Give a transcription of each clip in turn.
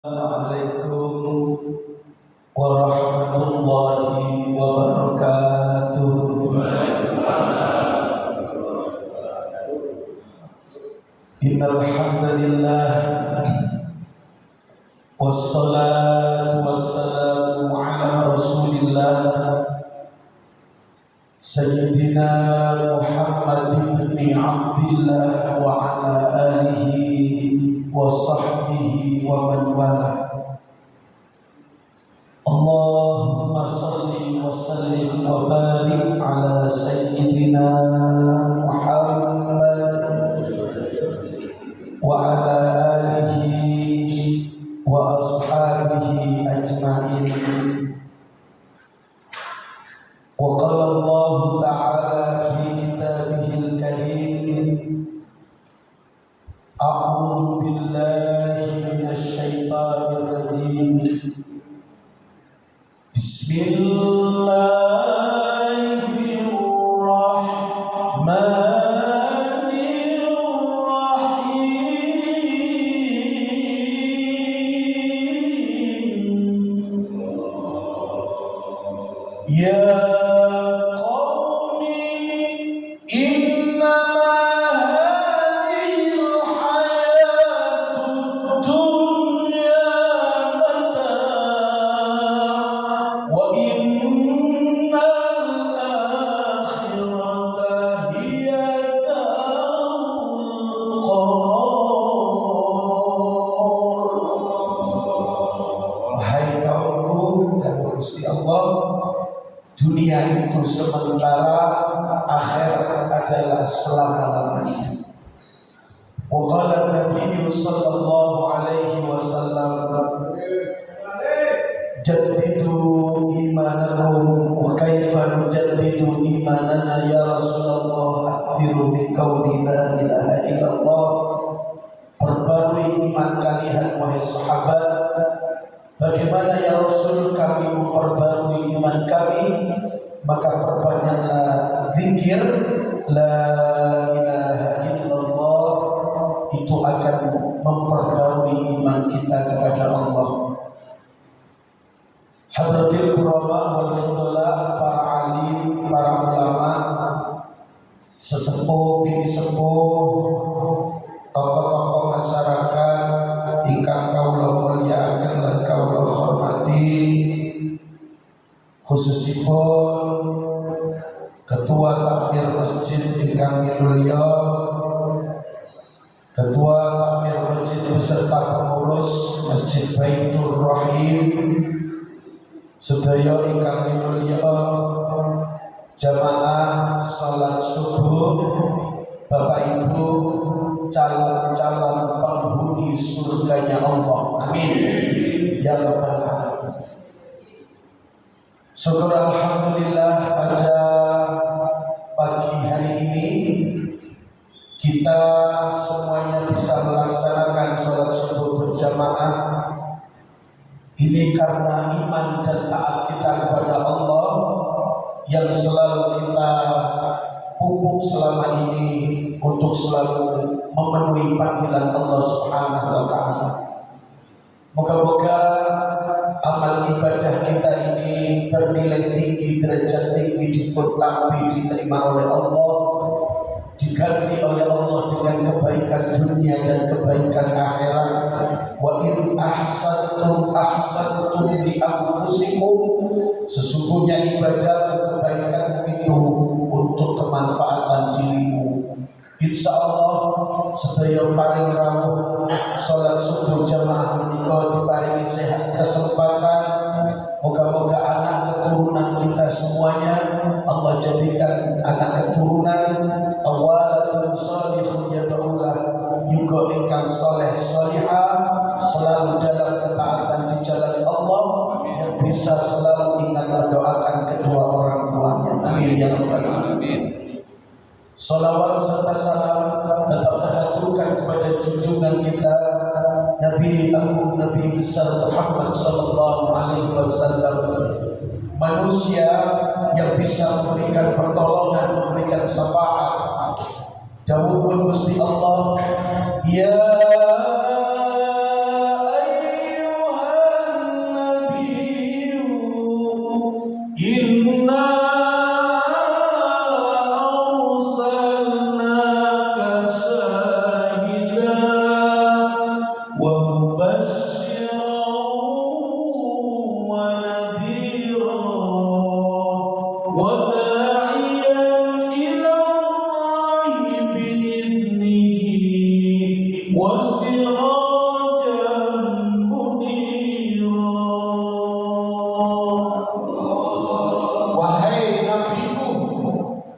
Assalamualaikum warahmatullahi wabarakatuh. Innal hamdalillah wassalatu wassalamu ala Rasulillah Sayyidina Muhammad ibn Abdillah wa ala alihi wa sahbihi wa man wala. Allahumma salli wa sallim wa barik ala Sayyidina Muhammad wa ala alihi wa ashabihi ajma'in. Wa qala Allah ta'ala fi kitabihil karim, a'udzu billahi minasy syaithanir rajim. Bismillahirrahmanirrahim. Ya dunia itu sementara, akhirat adalah selama-lamanya. Wa qala Nabi sallallahu alaihi wasallam, jaddidu imanakum wa kaifa nujaddidu imanana ya Rasulullah, akthiru min qawli la ilaha illallah. Perbarui iman kalian wahai sahabat. Bagaimana ya Rasul kami memperbarui iman kami? Maka perbanyaklah zikir la ilaha illallah, itu akan memperbarui iman kita kepada Allah. Hadratil qurama wal fudala, para alim, para ulama, sesepuh, bini sepuh, tokoh-tokoh masyarakat ingkang kaula mulyakaken lan kaula hormati, khususipun Ketua Takmir Masjid ingkang minulya, Ketua Takmir Masjid beserta pengurus Masjid Baitur Rahim, sedaya ingkang minulya, jamaah salat subuh, Bapak Ibu, calon-calon penghuni surganya Allah, amin ya rabbal alamin. Syukur alhamdulillah, pada pagi hari ini kita semuanya bisa melaksanakan salat subuh berjamaah. Ini karena iman dan taat kita kepada Allah yang selalu kita pupuk selama ini untuk selalu memenuhi panggilan Allah Subhanahu wa ta'ala. Moga-moga amal ibadah kita ini bernilai tinggi, derajat tinggi, dipertampi, diterima oleh Allah, diganti oleh Allah dengan kebaikan dunia dan kebaikan akhirat. Wa in ahsantum ahsantum li anfusikum, sesungguhnya ibadah kebaikan itu untuk kemanfaatan dirimu. Insya Allah sedaya paring rawuh salat subuh jamaah menika diparingi sehat kesempatan. Moga-moga anak keturunan kita semuanya Allah jadikan anak keturunan awalatun salihun yad'ulah, juga ingkang saleh salihah, selalu dalam ketaatan di jalan Allah, yang bisa selalu ingat mendoakan kedua orang tuanya, amin ya rabbal alamin. Salawat serta salam tetap terhaturkan kepada junjungan kita Nabi Agung, Nabi besar Muhammad sallallahu alaihi wasallam, manusia yang bisa memberikan pertolongan, memberikan syafaat. Dawuh Gusti Allah, ya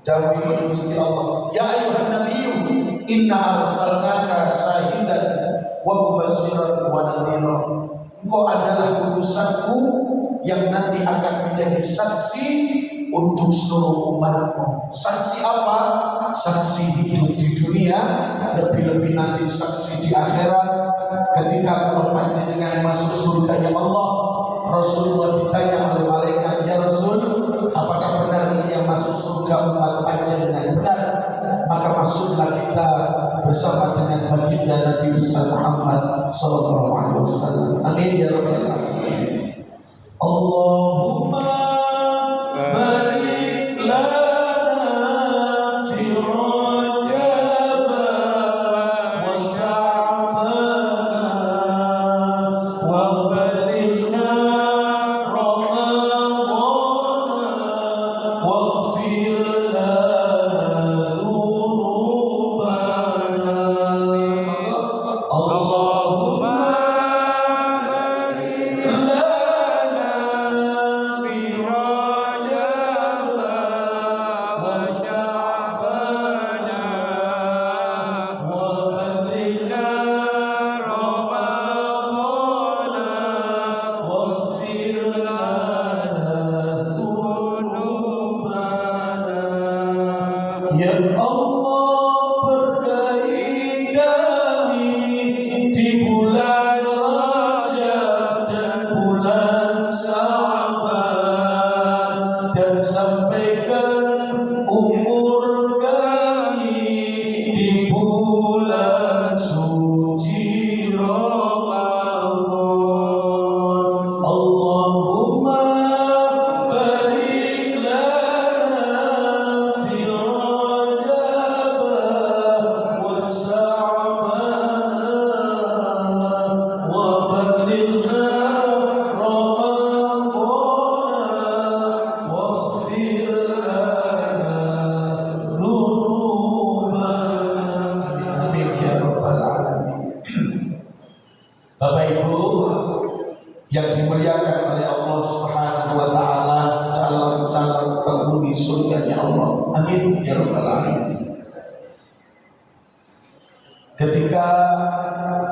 Dawuhipun Gusti Allah, ya ayuhan nabiyyu inna arsalnaka syahidan wa mubasysyiran wa nadhira. Engkau adalah utusanku yang nanti akan menjadi saksi untuk seluruh umatmu. Saksi apa? Saksi hidup di dunia, lebih-lebih nanti saksi di akhirat. Ketika umat panjenengan masuk surganya Allah, Rasulullah ditanya oleh malaikat, ya Rasul, apakah benar ini yang masuk surga umat panjenengan? Benar. Maka masuklah kita bersama dengan baginda Nabi besar Muhammad sallallahu alaihi wasallam. Amin ya rabbal alamin. Allahumma barik lana fi Rajab wa Sya'ban wa balighna Ramadan waghfir lana dhunubana. Allahumma barik lana fi Rajab wa Sya'ban wa balighna Ramadan waghfir lana dhunubana. Ya Allah, berkahi kami di bulan Rajab dan bulan Sya'ban, dan sampaikan umur kami di bulan suci Ramadan. Allahumma barik lana fi Rajab wa Sya'ban wa balighna Ramadan waghfir lana dhunubana. Amin ya rabbal alamin. Bapak Ibu yang dimuliakan oleh Allah Subhanahu wa taala, calon-calon penghuni surganya Allah. Amin ya rabbal alamin. Ketika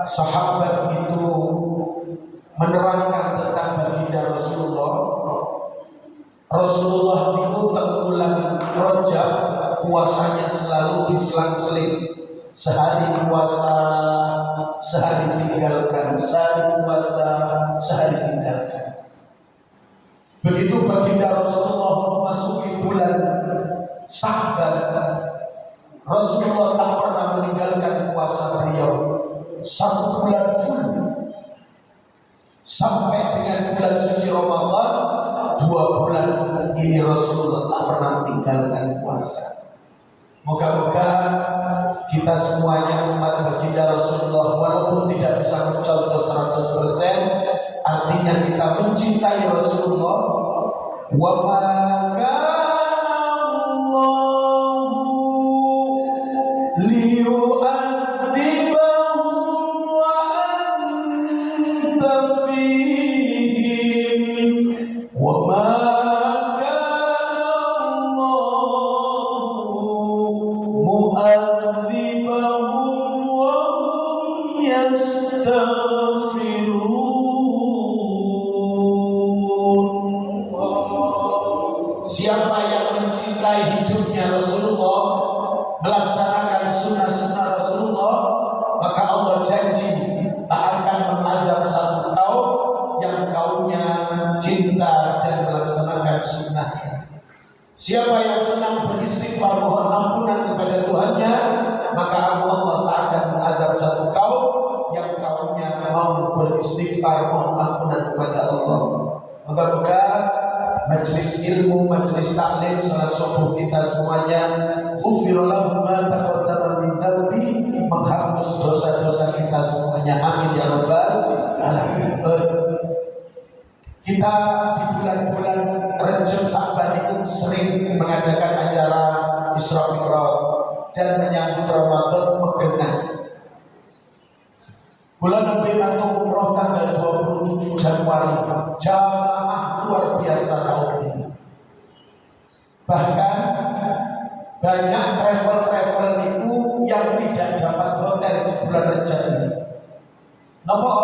sahabat itu menerangkan tentang baginda Rasulullah, Rasulullah itu bulan Rajab puasanya selalu diselang-seling. Sehari puasa, sehari tinggalkan, sehari puasa, sehari tinggalkan. Begitu baginda Rasulullah memasuki bulan Sya'ban, Rasulullah tak pernah meninggalkan puasa beliau 1 bulan full. Sampai dengan bulan suci Ramadan 2 bulan ini Rasulullah tak pernah meninggalkan puasa. Moga-moga kita semuanya umat baginda Rasulullah, walaupun tidak bisa mencontoh 100%, artinya kita mencintai Rasulullah. Wa ma kana Allahu liyu'adzibahum wa anta fihim wa ma mu'adzibahum wa hum yastaghfirun. Siapa yang mencintai hidupnya Rasulullah, melaksanakan sunnah-sunnah Rasulullah, maka Allah janji tak akan mengadab satu kaum yang kaumnya cinta dan melaksanakan sunnahnya. Siapa yang senang beristighfar mohon ampunan kepada Tuhannya, maka Allah tak akan mengadab satu kaum yang kaumnya mau beristighfar mohon ampunan kepada Allah. Moga-moga majelis ilmu, majelis taklim, salat subuh kita semuanya ghufira lahu ma taqaddama min dhanbi, menghapus dosa-dosa kita semuanya. Amin ya rabbal alamin. Kita di bulan-bulan Rajab Sya'ban itu sering mengadakan acara Isra Mi'raj dan menyambut Ramadan megah. Bulan Nabi atau umroh tanggal 27 Januari, jamaah luar biasa tahun ini. Bahkan banyak travel itu yang tidak dapat hotel di bulan Rejab ini. Napa?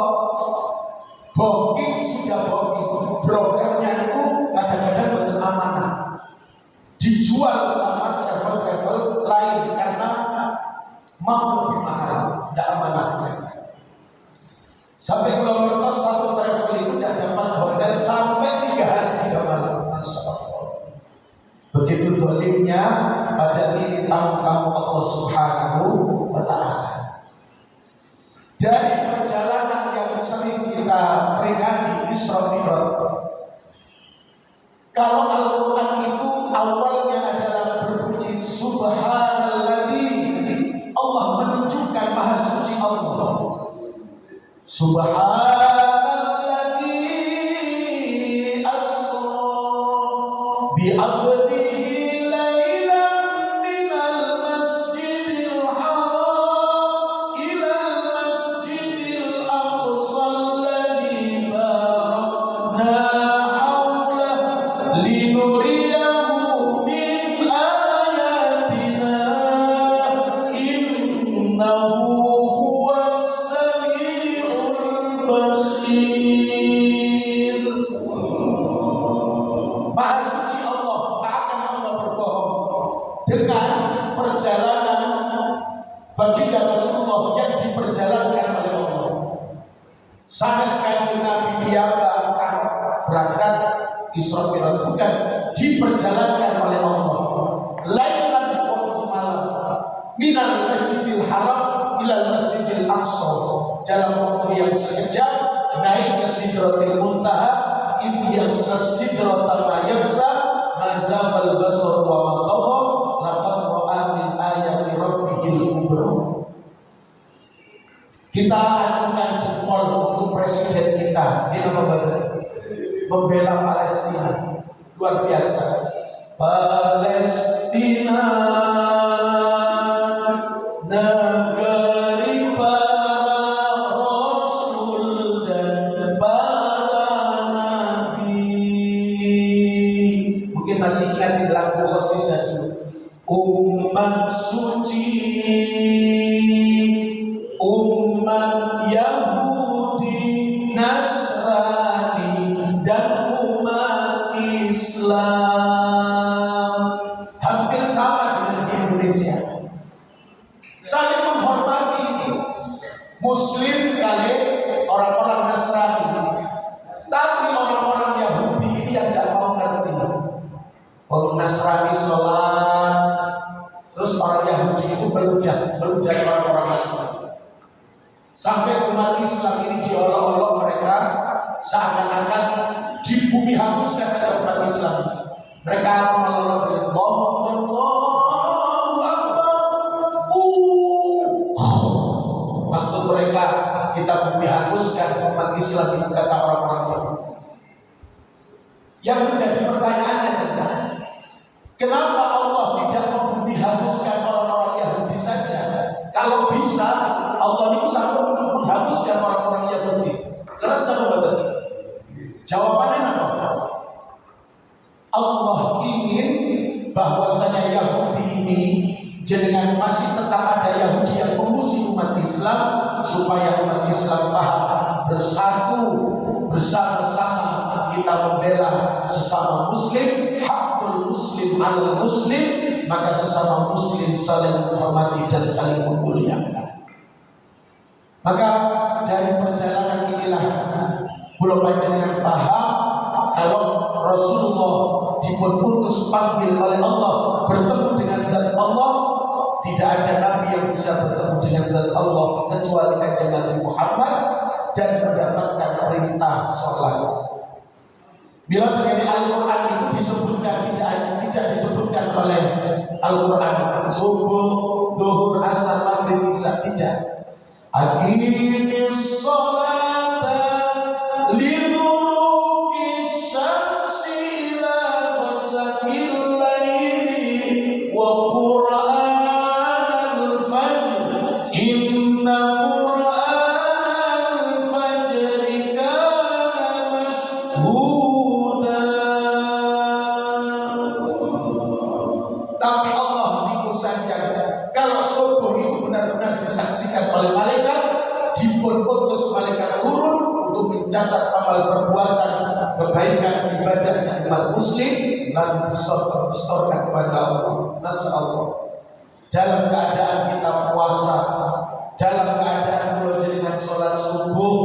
Booking sudah booking, brokernya itu kadang-kadang betul amanah, dijual sama travel lain karena mau lebih mahal, tidak amanah mereka. Sampai kalau ngertos satu travel itu tidak dapat hotel sampai 3 hari 3 malam. Masya Allah. Begitu dolimnya pada ini tamu-tamu Allah Subhanahu wa Ta'ala. Dari perjalanan yang sering kita peringati Isra Mi'raj, kalau Al-Quran itu awalnya adalah berbunyi Subhanalladzi, Allah menunjukkan maha suci Allah. Subhanalladzi asra bi'abdihi baginda Rasulullah yang diperjalankan oleh Allah. Sanes kanjeng Nabi piyambak berangkat Isra Mi'raj bukan diperjalankan oleh Allah. Lailan waktu malam minal Masjidil Haram ilal Masjidil Aqsa, dalam waktu yang sekejap naik ke Sidratil Muntaha, idh sidratal ma yaghsa ma zabal basar wa ma tagha laqad ra'a min ayati rabbihil kubra. Kita ajukan jempol untuk presiden kita, ini nama badan membela Palestina, luar biasa. Palestina negeri para rasul dan para nabi. Mungkin masih ingat di lagu qasidah dulu. Umat suci, umat Yahudi, Nasrani, dan umat Islam hampir sama dengan di Indonesia, saling menghormati. Muslim kali orang-orang Nasrani, tapi orang-orang Yahudi ini yang tidak mau ngerti. Orang Nasrani sholat, terus orang Yahudi itu meludah orang-orang Nasrani. Sampai umat Islam ini diolok-olok mereka seakan-akan di bumi hangus karena umat Islam. Mereka melolong maksud mereka kita bumi hanguskan umat Islam itu, kata orang-orang Yahudi. Yang menjadi pertanyaannya tentang kenapa Allah tidak membumi hanguskan orang-orang Yahudi saja? Kalau bisa Allah itu sanggup menghapuskan orang-orang Yahudi. Leres kamu betul? Jawabannya apa? Allah ingin bahwasanya Yahudi ini jenengan masih tetap ada Yahudi yang memusuhi umat Islam, supaya umat Islam paham bersatu bersama-sama kita membela sesama Muslim, hakul Muslim alal Muslim, maka sesama Muslim saling menghormati dan saling memuliakan. Maka dari perjalanan inilah pulau panjenengan faham kalau Rasulullah diputus panggil oleh Allah bertemu dengan zat Allah. Tidak ada nabi yang bisa bertemu dengan zat Allah kecuali kanjeng Nabi Muhammad dan mendapatkan perintah sholat. Bila mengenai Al-Quran itu disebutkan tidak disebutkan oleh Al-Quran subuh, zuhur, asar, maghrib, isya, tidak. Aqimis sholata liduluki syamsi ila ghasaqil laili wa qur'anal fajr inna qur'anal fajri kana mashhuda. Tapi Allah amal perbuatan kebaikan ibadahnya umat muslim lalu distorkan kepada Allah. Masya Allah. Dalam keadaan kita puasa, dalam keadaan kalau dengan sholat subuh,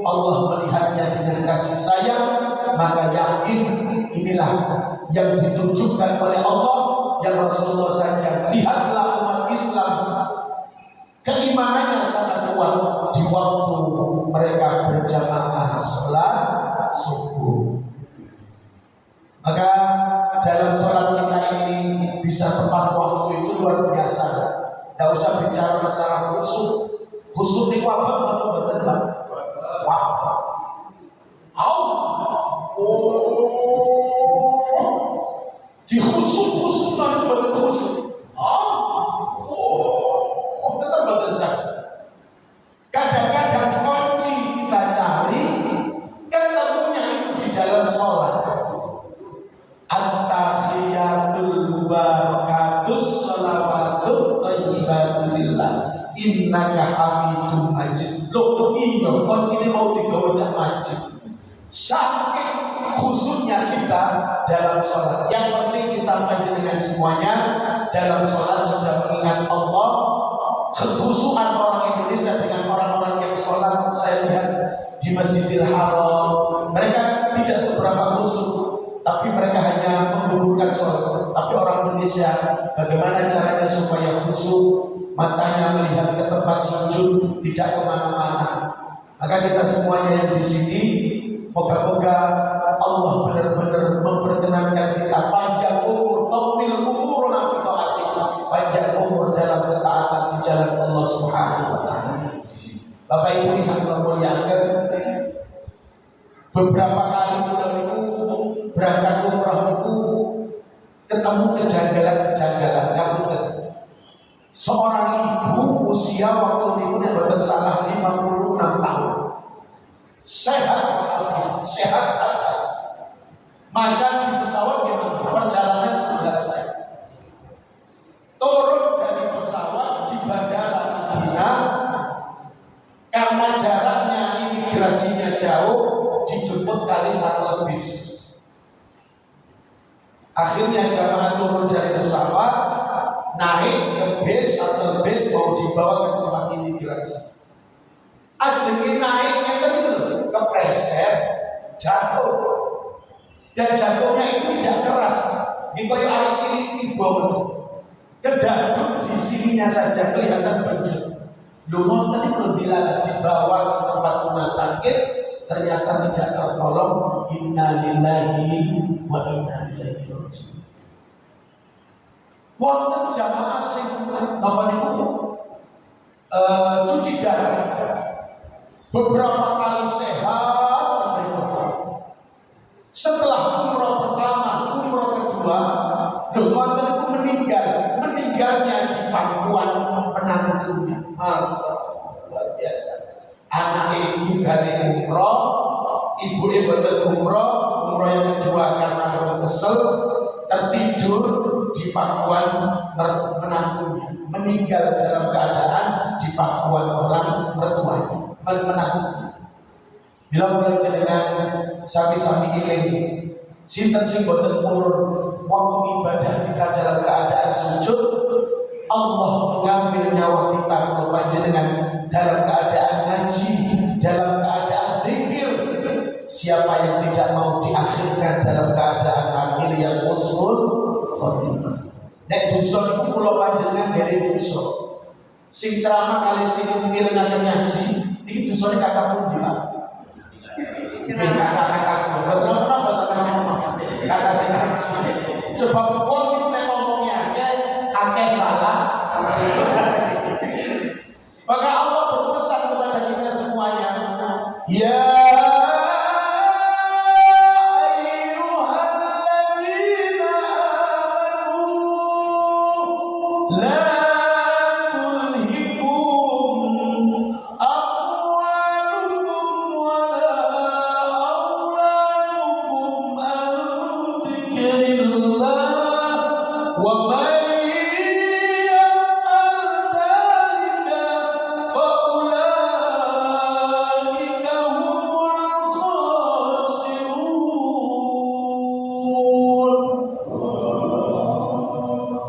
Allah melihatnya dengan kasih sayang, maka yakin inilah yang ditunjukkan oleh Allah yang Rasulullah saja. Lihatlah umat Islam keimanannya sangat kuat di waktu mereka berjamaah sholat subuh. Maka dalam sholat kita ini bisa tepat waktu itu luar biasa. Tidak usah bicara masalah khusyuk. Khusyuk itu apa? Atau betul Pak? Wah, di khusyuk nanti betul khusyuk. Betul betul saja. Kadang-kadang kunci kita cari ketemunya itu di dalam sholat. At-tahiyatul mubarakatus sholawatut thayyibatulillah innaka hamidum majid. Loh iya kunci mau digawa cak majid. Saking khususnya kita dalam sholat. Yang penting kita panjenengan semuanya dalam sholat sudah mengingat Allah. Kekhusuan orang Indonesia dengan orang-orang yang sholat, saya lihat di Masjidil Haram, mereka tidak seberapa khusyuk, tapi mereka hanya menggugurkan sholat. Tapi orang Indonesia, bagaimana caranya supaya khusyuk, matanya melihat ke tempat sujud, tidak kemana-mana. Maka kita semuanya yang di sini, moga-moga Allah benar-benar memperkenankan kita panjang umur, tawil umur, nabi ta'atik, panjang umur dalam ketaatan di jalan Allah Subhanahu wa Ta'ala. Bapak Ibu yang memuliakan, beberapa kali itu berangkat umrah itu ketemu kejanggalan-kejanggalan. Seorang ibu usia waktu itu yang salah 56 tahun, sehat walafiat, sehat akal. Maka di pesawat gimana? Perjalanan 11 jam. Turun dari pesawat di bandara Madinah, karena jaraknya imigrasinya jauh, dijemput kali shuttle bis. Akhirnya jamaah turun dari pesawat, naik ke bis, shuttle bis mau dibawa ke tempat imigrasi. Ajeng naiknya kan itu kepleset, jatuh. Dan jatuhnya itu tidak keras, dikoyo anak cilik tiba betul. Kedaduk di sininya saja kelihatan benjut. Lu tadi belum dibawa ke tempat rumah sakit, ternyata tidak tertolong. Inna lillahi wa inna ilaihi raji'un. Wonten jamaah sing napa niku cuci darah. Beberapa kali sehat mereka. Setelah umroh pertama, umroh kedua, wonten itu meninggalnya di pangkuan menantunya. Masya Allah, luar biasa. Anak ibu gane umroh, ibu betul umroh yang kedua karena belum kesel, tertidur di pangkuan menantunya, meninggal dalam keadaan di pangkuan orang mertuanya, menantunya. Bila belajar dengan sami-sami iling, sinten sing boten purun waktu ibadah kita dalam keadaan sujud, Allah mengambil nyawa kita kalau panjenengan dalam keadaan ngaji, dalam keadaan zikir. Siapa yang tidak mau diakhirkan dalam keadaan akhir yang husnul khotimah. Nek dosa iku kula panjenengan dari dosa. Sing ceramah kali sing mirengaken ngaji, iki dosane kakak pundi, Pak? Kakak kenapa sama kakak sing ngaji? Sebab wong niku nek ngomongnya akeh salah. Maka Allah berpesan kepada kita semuanya, ya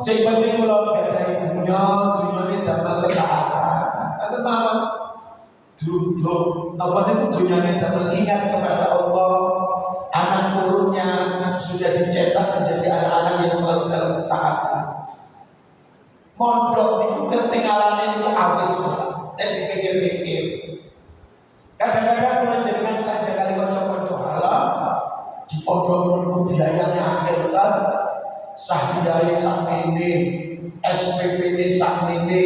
Sing penting kula gadhahi dunya ini damel ketaatan. Ada mama duduk napa niku dunyane damel ingat kepada Allah. Anak turunnya sudah dicetak menjadi anak-anak yang selalu dalam ketaatan. Mondok niku ketinggalan niku awis. Nek dipikir-pikir. Kadang-kadang kula jenengan saja kali kanca-kanca halal di pondok niku biayane akeh ta. Sahbiyae sakmene, SPP-ne sakmene,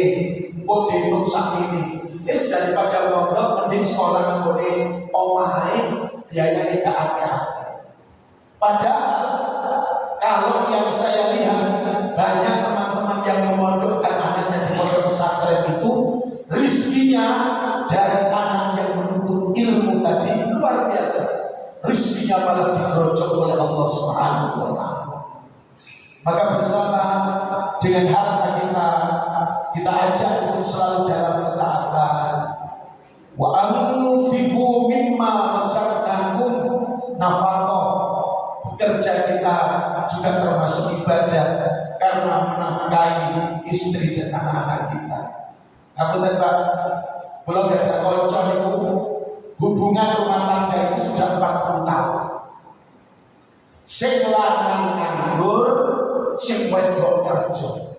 engko diitung sakmene. Wis daripada mondok mending sekolah nggone omahe biayane gak akeh-akeh. Padahal kalau yang saya lihat banyak teman-teman yang memondokkan anaknya di pondok pesantren itu rizkinya dari anak yang menuntut ilmu tadi luar biasa. Rizkinya malah digerojok oleh Allah Subhanahu wa Ta'ala. Maka bersama dengan harta kita ajak untuk selalu dalam ketaatan. Wa anfiqu mimma masaknakum nafaqah. Bekerja kita juga termasuk ibadah karena menafkahi istri dan anak-anak kita. Apa Pak? Kalau nggak ada kocok itu hubungan rumah tangga itu sudah 40 tahun. Sing lanang nganggur, sing wedok kerja.